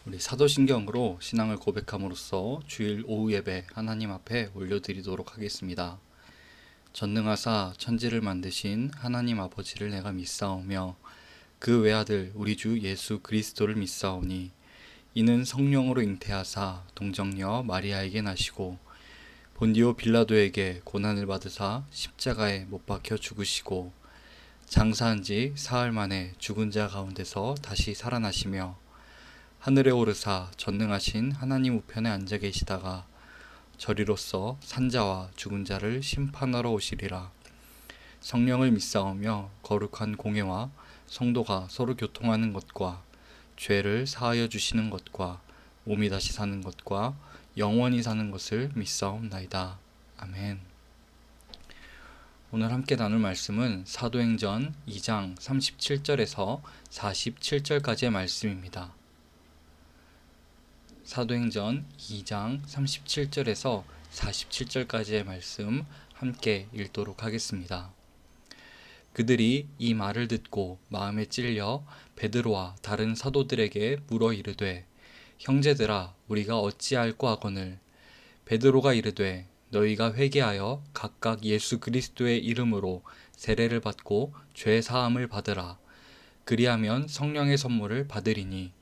우리 사도신경으로 신앙을 고백함으로써 주일 오후 예배 하나님 앞에 올려드리도록 하겠습니다. 전능하사 천지를 만드신 하나님 아버지를 내가 믿사오며 그 외아들 우리 주 예수 그리스도를 믿사오니 이는 성령으로 잉태하사 동정녀 마리아에게 나시고 본디오 빌라도에게 고난을 받으사 십자가에 못 박혀 죽으시고 장사한 지 사흘 만에 죽은 자 가운데서 다시 살아나시며 하늘에 오르사 전능하신 하나님 우편에 앉아 계시다가 저리로서 산자와 죽은 자를 심판하러 오시리라. 성령을 믿사오며 거룩한 공예와 성도가 서로 교통하는 것과 죄를 사하여 주시는 것과 몸이 다시 사는 것과 영원히 사는 것을 믿사옵나이다. 아멘. 오늘 함께 나눌 말씀은 사도행전 2장 37절에서 47절까지의 말씀입니다. 사도행전 2장 37절에서 47절까지의 말씀 함께 읽도록 하겠습니다. 그들이 이 말을 듣고 마음에 찔려 베드로와 다른 사도들에게 물어 이르되 형제들아 우리가 어찌할꼬 하거늘. 베드로가 이르되 너희가 회개하여 각각 예수 그리스도의 이름으로 세례를 받고 죄 사함을 받으라. 그리하면 성령의 선물을 받으리니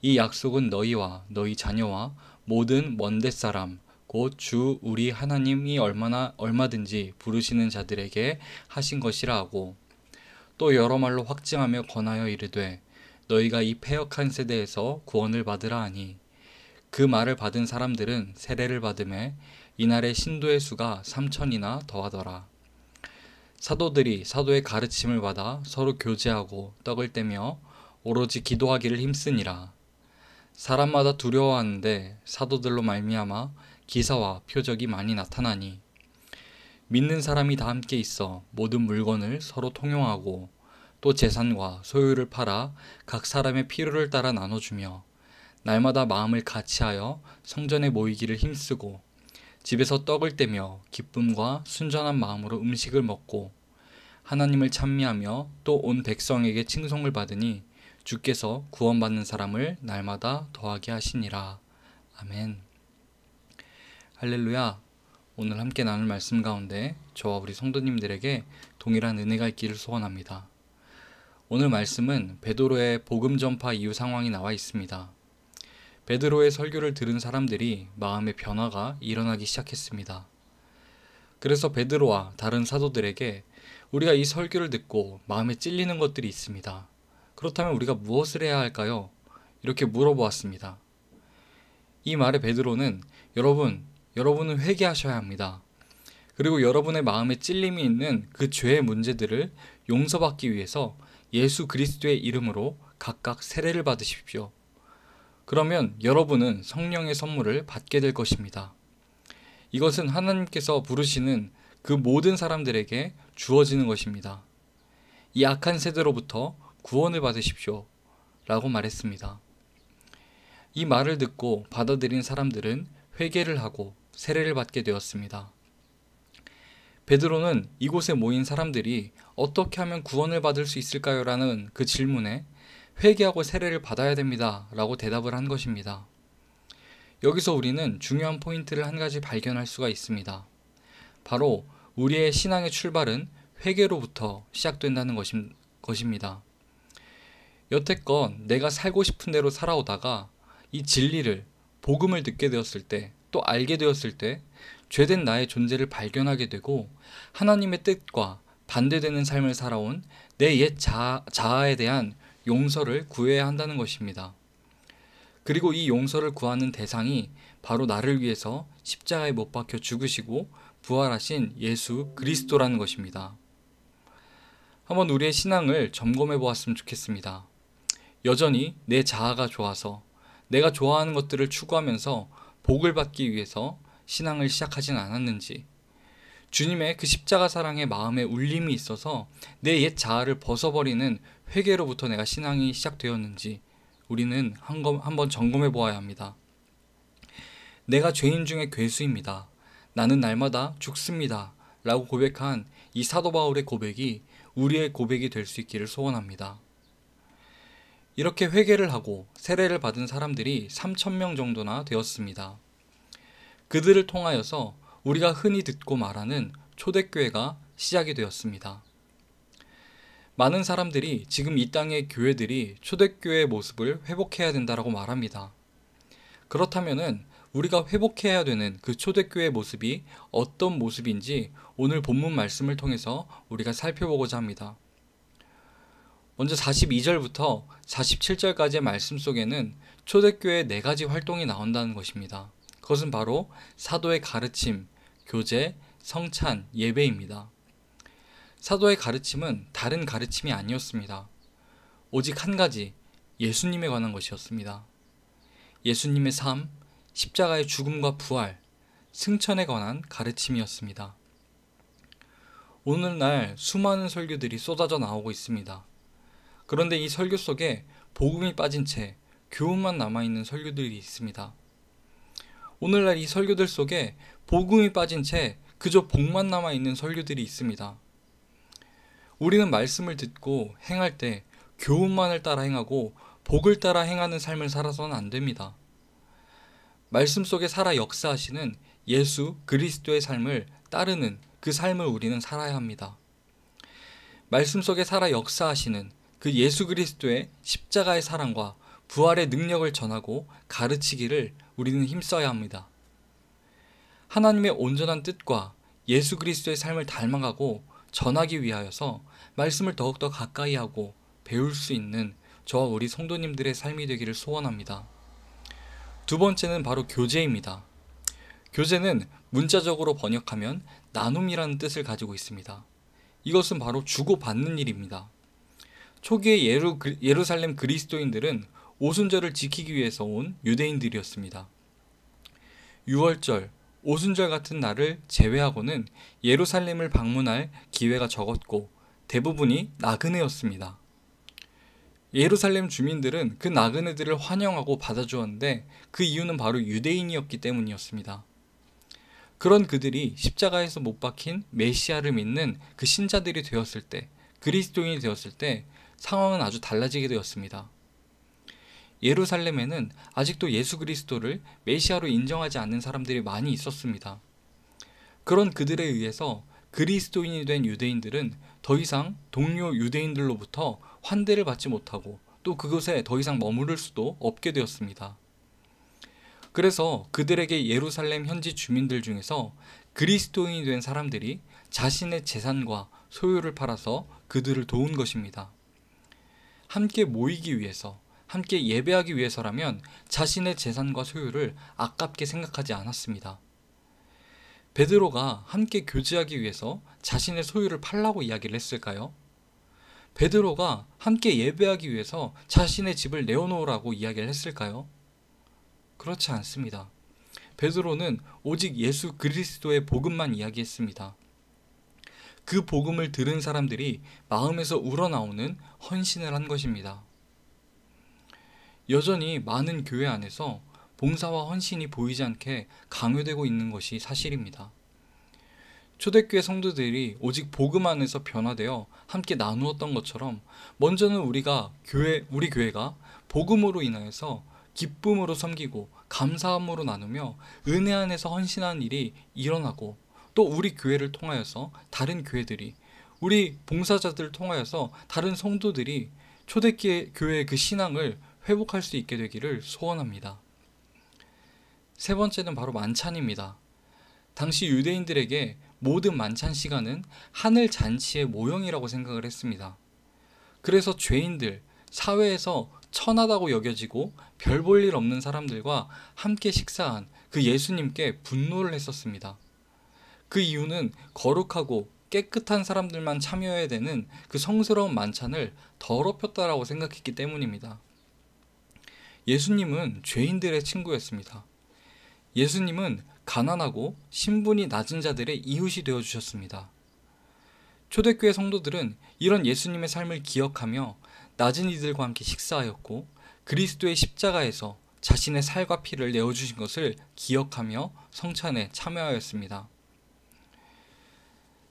이 약속은 너희와 너희 자녀와 모든 먼 데 사람 곧 주 우리 하나님이 얼마든지 부르시는 자들에게 하신 것이라 하고 또 여러 말로 확증하며 권하여 이르되 너희가 이 패역한 세대에서 구원을 받으라 하니 그 말을 받은 사람들은 세례를 받음에 이날의 신도의 수가 3,000이나 더하더라. 사도들이 사도의 가르침을 받아 서로 교제하고 떡을 떼며 오로지 기도하기를 힘쓰니라. 사람마다 두려워하는데 사도들로 말미암아 기사와 표적이 많이 나타나니 믿는 사람이 다 함께 있어 모든 물건을 서로 통용하고 또 재산과 소유를 팔아 각 사람의 필요를 따라 나눠주며 날마다 마음을 같이하여 성전에 모이기를 힘쓰고 집에서 떡을 떼며 기쁨과 순전한 마음으로 음식을 먹고 하나님을 찬미하며 또 온 백성에게 칭송을 받으니 주께서 구원받는 사람을 날마다 더하게 하시니라. 아멘. 할렐루야. 오늘 함께 나눌 말씀 가운데 저와 우리 성도님들에게 동일한 은혜가 있기를 소원합니다. 오늘 말씀은 베드로의 복음 전파 이후 상황이 나와 있습니다. 베드로의 설교를 들은 사람들이 마음의 변화가 일어나기 시작했습니다. 그래서 베드로와 다른 사도들에게 우리가 이 설교를 듣고 마음에 찔리는 것들이 있습니다. 그렇다면 우리가 무엇을 해야 할까요? 이렇게 물어보았습니다. 이 말에 베드로는 여러분은 회개하셔야 합니다. 그리고 여러분의 마음에 찔림이 있는 그 죄의 문제들을 용서받기 위해서 예수 그리스도의 이름으로 각각 세례를 받으십시오. 그러면 여러분은 성령의 선물을 받게 될 것입니다. 이것은 하나님께서 부르시는 그 모든 사람들에게 주어지는 것입니다. 이 악한 세대로부터 구원을 받으십시오. 라고 말했습니다. 이 말을 듣고 받아들인 사람들은 회개를 하고 세례를 받게 되었습니다. 베드로는 이곳에 모인 사람들이 어떻게 하면 구원을 받을 수 있을까요? 라는 그 질문에 회개하고 세례를 받아야 됩니다. 라고 대답을 한 것입니다. 여기서 우리는 중요한 포인트를 한 가지 발견할 수가 있습니다. 바로 우리의 신앙의 출발은 회개로부터 시작된다는 것입니다. 여태껏 내가 살고 싶은 대로 살아오다가 이 진리를, 복음을 듣게 되었을 때, 또 알게 되었을 때 죄된 나의 존재를 발견하게 되고 하나님의 뜻과 반대되는 삶을 살아온 내 옛 자아에 대한 용서를 구해야 한다는 것입니다. 그리고 이 용서를 구하는 대상이 바로 나를 위해서 십자가에 못 박혀 죽으시고 부활하신 예수 그리스도라는 것입니다. 한번 우리의 신앙을 점검해 보았으면 좋겠습니다. 여전히 내 자아가 좋아서 내가 좋아하는 것들을 추구하면서 복을 받기 위해서 신앙을 시작하진 않았는지, 주님의 그 십자가 사랑의 마음에 울림이 있어서 내 옛 자아를 벗어버리는 회개로부터 내가 신앙이 시작되었는지 우리는 한번 점검해 보아야 합니다. 내가 죄인 중에 괴수입니다. 나는 날마다 죽습니다. 라고 고백한 이 사도 바울의 고백이 우리의 고백이 될 수 있기를 소원합니다. 이렇게 회개를 하고 세례를 받은 사람들이 3,000명 정도나 되었습니다. 그들을 통하여서 우리가 흔히 듣고 말하는 초대교회가 시작이 되었습니다. 많은 사람들이 지금 이 땅의 교회들이 초대교회의 모습을 회복해야 된다라고 말합니다. 그렇다면은 우리가 회복해야 되는 그 초대교회의 모습이 어떤 모습인지 오늘 본문 말씀을 통해서 우리가 살펴보고자 합니다. 먼저 42절부터 47절까지의 말씀 속에는 초대교회의 4가지 활동이 나온다는 것입니다. 그것은 바로 사도의 가르침, 교제, 성찬, 예배입니다. 사도의 가르침은 다른 가르침이 아니었습니다. 오직 한 가지, 예수님에 관한 것이었습니다. 예수님의 삶, 십자가의 죽음과 부활, 승천에 관한 가르침이었습니다. 오늘날 수많은 설교들이 쏟아져 나오고 있습니다. 그런데 이 설교 속에 복음이 빠진 채 교훈만 남아있는 설교들이 있습니다. 오늘날 이 설교들 속에 복음이 빠진 채 그저 복만 남아있는 설교들이 있습니다. 우리는 말씀을 듣고 행할 때 교훈만을 따라 행하고 복을 따라 행하는 삶을 살아서는 안 됩니다. 말씀 속에 살아 역사하시는 예수 그리스도의 삶을 따르는 그 삶을 우리는 살아야 합니다. 말씀 속에 살아 역사하시는 그 예수 그리스도의 십자가의 사랑과 부활의 능력을 전하고 가르치기를 우리는 힘써야 합니다. 하나님의 온전한 뜻과 예수 그리스도의 삶을 닮아가고 전하기 위하여서 말씀을 더욱더 가까이 하고 배울 수 있는 저와 우리 성도님들의 삶이 되기를 소원합니다. 두 번째는 바로 교제입니다. 교제는 문자적으로 번역하면 나눔이라는 뜻을 가지고 있습니다. 이것은 바로 주고받는 일입니다. 초기의 예루살렘 그리스도인들은 오순절을 지키기 위해서 온 유대인들이었습니다. 유월절, 오순절 같은 날을 제외하고는 예루살렘을 방문할 기회가 적었고 대부분이 나그네였습니다. 예루살렘 주민들은 그 나그네들을 환영하고 받아주었는데 그 이유는 바로 유대인이었기 때문이었습니다. 그런 그들이 십자가에서 못 박힌 메시아를 믿는 그 신자들이 되었을 때, 그리스도인이 되었을 때 상황은 아주 달라지게 되었습니다. 예루살렘에는 아직도 예수 그리스도를 메시아로 인정하지 않는 사람들이 많이 있었습니다. 그런 그들에 의해서 그리스도인이 된 유대인들은 더 이상 동료 유대인들로부터 환대를 받지 못하고 또 그곳에 더 이상 머무를 수도 없게 되었습니다. 그래서 그들에게 예루살렘 현지 주민들 중에서 그리스도인이 된 사람들이 자신의 재산과 소유를 팔아서 그들을 도운 것입니다. 함께 모이기 위해서, 함께 예배하기 위해서라면 자신의 재산과 소유를 아깝게 생각하지 않았습니다. 베드로가 함께 교제하기 위해서 자신의 소유를 팔라고 이야기를 했을까요? 베드로가 함께 예배하기 위해서 자신의 집을 내어놓으라고 이야기를 했을까요? 그렇지 않습니다. 베드로는 오직 예수 그리스도의 복음만 이야기했습니다. 그 복음을 들은 사람들이 마음에서 우러나오는 헌신을 한 것입니다. 여전히 많은 교회 안에서 봉사와 헌신이 보이지 않게 강요되고 있는 것이 사실입니다. 초대교회 성도들이 오직 복음 안에서 변화되어 함께 나누었던 것처럼 먼저는 우리 교회가 복음으로 인하여서 기쁨으로 섬기고 감사함으로 나누며 은혜 안에서 헌신하는 일이 일어나고 또 우리 교회를 통하여서 다른 교회들이 우리 봉사자들을 통하여서 다른 성도들이 초대교회의 그 신앙을 회복할 수 있게 되기를 소원합니다. 세 번째는 바로 만찬입니다. 당시 유대인들에게 모든 만찬 시간은 하늘 잔치의 모형이라고 생각을 했습니다. 그래서 죄인들, 사회에서 천하다고 여겨지고 별 볼 일 없는 사람들과 함께 식사한 그 예수님께 분노를 했었습니다. 그 이유는 거룩하고 깨끗한 사람들만 참여해야 되는 그 성스러운 만찬을 더럽혔다라고 생각했기 때문입니다. 예수님은 죄인들의 친구였습니다. 예수님은 가난하고 신분이 낮은 자들의 이웃이 되어주셨습니다. 초대교회 성도들은 이런 예수님의 삶을 기억하며 낮은 이들과 함께 식사하였고 그리스도의 십자가에서 자신의 살과 피를 내어주신 것을 기억하며 성찬에 참여하였습니다.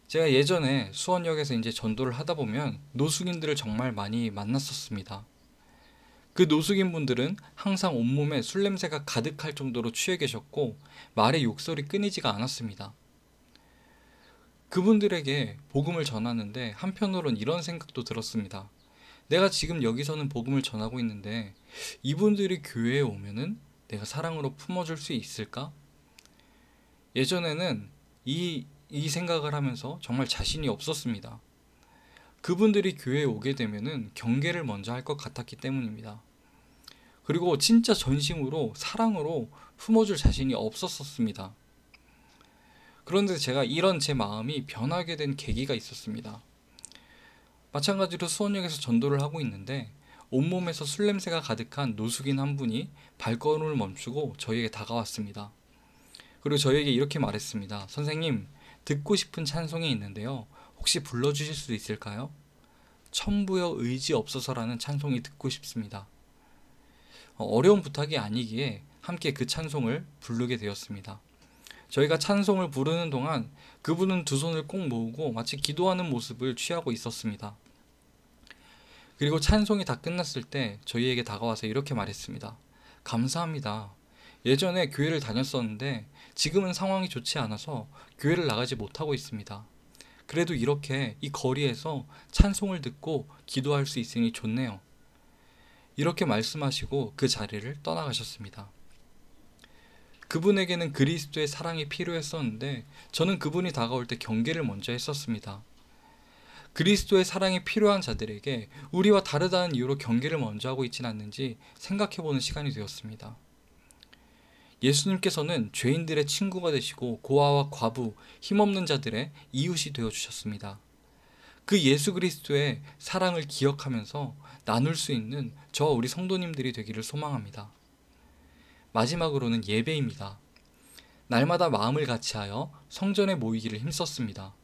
제가 예전에 수원역에서 전도를 하다 보면 노숙인들을 정말 많이 만났었습니다. 그 노숙인분들은 항상 온몸에 술 냄새가 가득할 정도로 취해 계셨고 말의 욕설이 끊이지가 않았습니다. 그분들에게 복음을 전하는데 한편으론 이런 생각도 들었습니다. 내가 지금 여기서는 복음을 전하고 있는데 이분들이 교회에 오면은 내가 사랑으로 품어줄 수 있을까? 예전에는 이 생각을 하면서 정말 자신이 없었습니다. 그분들이 교회에 오게 되면은 경계를 먼저 할 것 같았기 때문입니다. 그리고 진짜 전심으로 사랑으로 품어줄 자신이 없었습니다. 그런데 제가 이런 제 마음이 변하게 된 계기가 있었습니다. 마찬가지로 수원역에서 전도를 하고 있는데 온몸에서 술 냄새가 가득한 노숙인 한 분이 발걸음을 멈추고 저희에게 다가왔습니다. 그리고 저희에게 이렇게 말했습니다. 선생님, 듣고 싶은 찬송이 있는데요. 혹시 불러주실 수 있을까요? 천부여 의지 없어서라는 찬송이 듣고 싶습니다. 어려운 부탁이 아니기에 함께 그 찬송을 부르게 되었습니다. 저희가 찬송을 부르는 동안 그분은 두 손을 꼭 모으고 마치 기도하는 모습을 취하고 있었습니다. 그리고 찬송이 다 끝났을 때 저희에게 다가와서 이렇게 말했습니다. 감사합니다. 예전에 교회를 다녔었는데 지금은 상황이 좋지 않아서 교회를 나가지 못하고 있습니다. 그래도 이렇게 이 거리에서 찬송을 듣고 기도할 수 있으니 좋네요. 이렇게 말씀하시고 그 자리를 떠나가셨습니다. 그분에게는 그리스도의 사랑이 필요했었는데 저는 그분이 다가올 때 경계를 먼저 했었습니다. 그리스도의 사랑이 필요한 자들에게 우리와 다르다는 이유로 경계를 먼저 하고 있지는 않는지 생각해보는 시간이 되었습니다. 예수님께서는 죄인들의 친구가 되시고 고아와 과부, 힘없는 자들의 이웃이 되어주셨습니다. 그 예수 그리스도의 사랑을 기억하면서 나눌 수 있는 저와 우리 성도님들이 되기를 소망합니다. 마지막으로는 예배입니다. 날마다 마음을 같이하여 성전에 모이기를 힘썼습니다.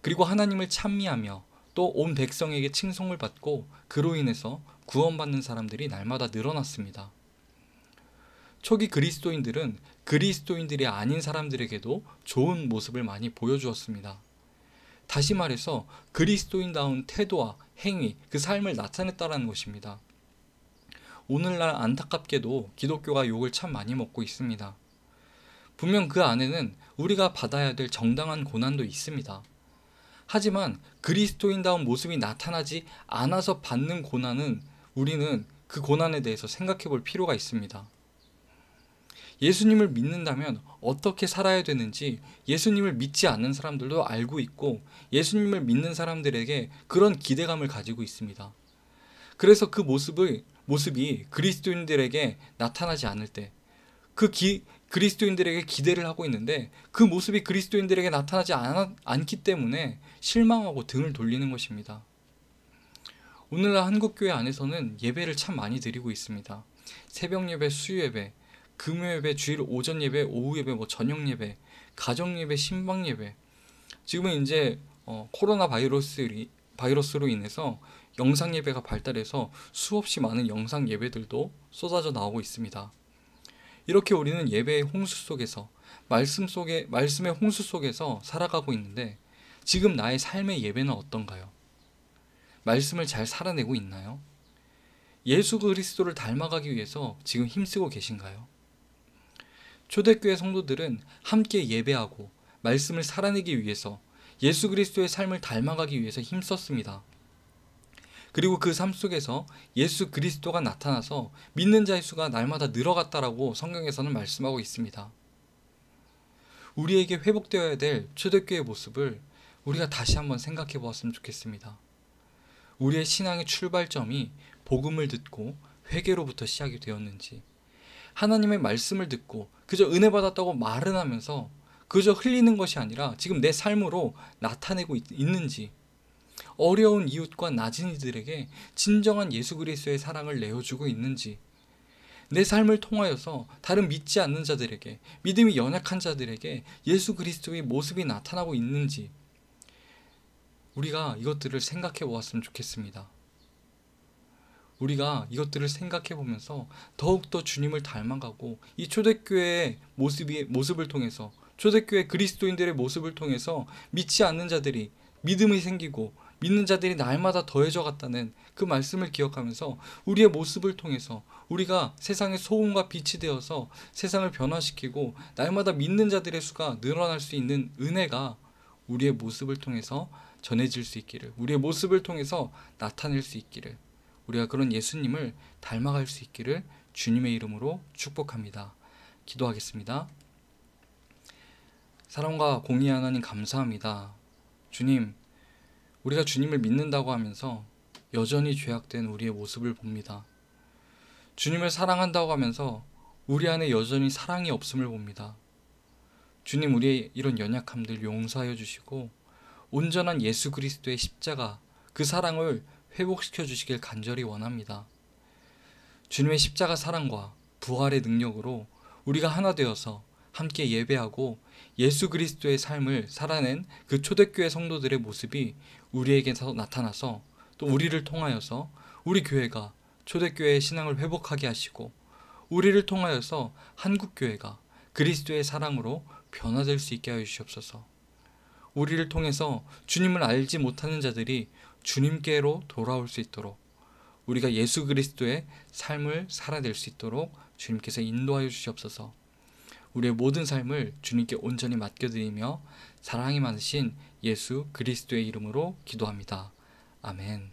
그리고 하나님을 찬미하며 또 온 백성에게 칭송을 받고 그로 인해서 구원받는 사람들이 날마다 늘어났습니다. 초기 그리스도인들은 그리스도인들이 아닌 사람들에게도 좋은 모습을 많이 보여주었습니다. 다시 말해서 그리스도인다운 태도와 행위, 그 삶을 나타냈다는 것입니다. 오늘날 안타깝게도 기독교가 욕을 참 많이 먹고 있습니다. 분명 그 안에는 우리가 받아야 될 정당한 고난도 있습니다. 하지만 그리스도인다운 모습이 나타나지 않아서 받는 고난은 우리는 그 고난에 대해서 생각해 볼 필요가 있습니다. 예수님을 믿는다면 어떻게 살아야 되는지 예수님을 믿지 않는 사람들도 알고 있고 예수님을 믿는 사람들에게 그런 기대감을 가지고 있습니다. 그래서 그 모습이 그리스도인들에게 나타나지 않을 때 그리스도인들에게 기대를 하고 있는데 그 모습이 그리스도인들에게 나타나지 않기 때문에 실망하고 등을 돌리는 것입니다. 오늘날 한국교회 안에서는 예배를 참 많이 드리고 있습니다. 새벽 예배, 수요 예배, 금요 예배, 주일 오전 예배, 오후 예배, 저녁 예배, 가정 예배, 신방 예배. 지금은 이제 코로나 바이러스로 인해서 영상 예배가 발달해서 수없이 많은 영상 예배들도 쏟아져 나오고 있습니다. 이렇게 우리는 예배의 홍수 속에서 말씀의 홍수 속에서 살아가고 있는데 지금 나의 삶의 예배는 어떤가요? 말씀을 잘 살아내고 있나요? 예수 그리스도를 닮아가기 위해서 지금 힘쓰고 계신가요? 초대교회 성도들은 함께 예배하고 말씀을 살아내기 위해서 예수 그리스도의 삶을 닮아가기 위해서 힘썼습니다. 그리고 그 삶 속에서 예수 그리스도가 나타나서 믿는 자의 수가 날마다 늘어갔다라고 성경에서는 말씀하고 있습니다. 우리에게 회복되어야 될 초대교회의 모습을 우리가 다시 한번 생각해 보았으면 좋겠습니다. 우리의 신앙의 출발점이 복음을 듣고 회개로부터 시작이 되었는지, 하나님의 말씀을 듣고 그저 은혜 받았다고 말은 하면서 그저 흘리는 것이 아니라 지금 내 삶으로 나타내고 있는지, 어려운 이웃과 낮은 이들에게 진정한 예수 그리스도의 사랑을 내어주고 있는지, 내 삶을 통하여서 다른 믿지 않는 자들에게, 믿음이 연약한 자들에게 예수 그리스도의 모습이 나타나고 있는지 우리가 이것들을 생각해 보았으면 좋겠습니다. 우리가 이것들을 생각해 보면서 더욱더 주님을 닮아가고 이 초대교회의 모습을 통해서, 초대교회 그리스도인들의 모습을 통해서 믿지 않는 자들이 믿음이 생기고 믿는 자들이 날마다 더해져 갔다는 그 말씀을 기억하면서 우리의 모습을 통해서 우리가 세상의 소금과 빛이 되어서 세상을 변화시키고 날마다 믿는 자들의 수가 늘어날 수 있는 은혜가 우리의 모습을 통해서 전해질 수 있기를, 우리의 모습을 통해서 나타낼 수 있기를, 우리가 그런 예수님을 닮아갈 수 있기를 주님의 이름으로 축복합니다. 기도하겠습니다. 사랑과 공의 하나님 감사합니다. 주님, 우리가 주님을 믿는다고 하면서 여전히 죄악된 우리의 모습을 봅니다. 주님을 사랑한다고 하면서 우리 안에 여전히 사랑이 없음을 봅니다. 주님, 우리의 이런 연약함들 용서하여 주시고 온전한 예수 그리스도의 십자가, 그 사랑을 회복시켜 주시길 간절히 원합니다. 주님의 십자가 사랑과 부활의 능력으로 우리가 하나 되어서 함께 예배하고 예수 그리스도의 삶을 살아낸 그 초대교회 성도들의 모습이 우리에게서 나타나서 또 우리를 통하여서 우리 교회가 초대교회의 신앙을 회복하게 하시고 우리를 통하여서 한국교회가 그리스도의 사랑으로 변화될 수 있게 하여 주시옵소서. 우리를 통해서 주님을 알지 못하는 자들이 주님께로 돌아올 수 있도록, 우리가 예수 그리스도의 삶을 살아낼 수 있도록 주님께서 인도하여 주시옵소서. 우리의 모든 삶을 주님께 온전히 맡겨드리며 사랑이 많으신 예수 그리스도의 이름으로 기도합니다. 아멘.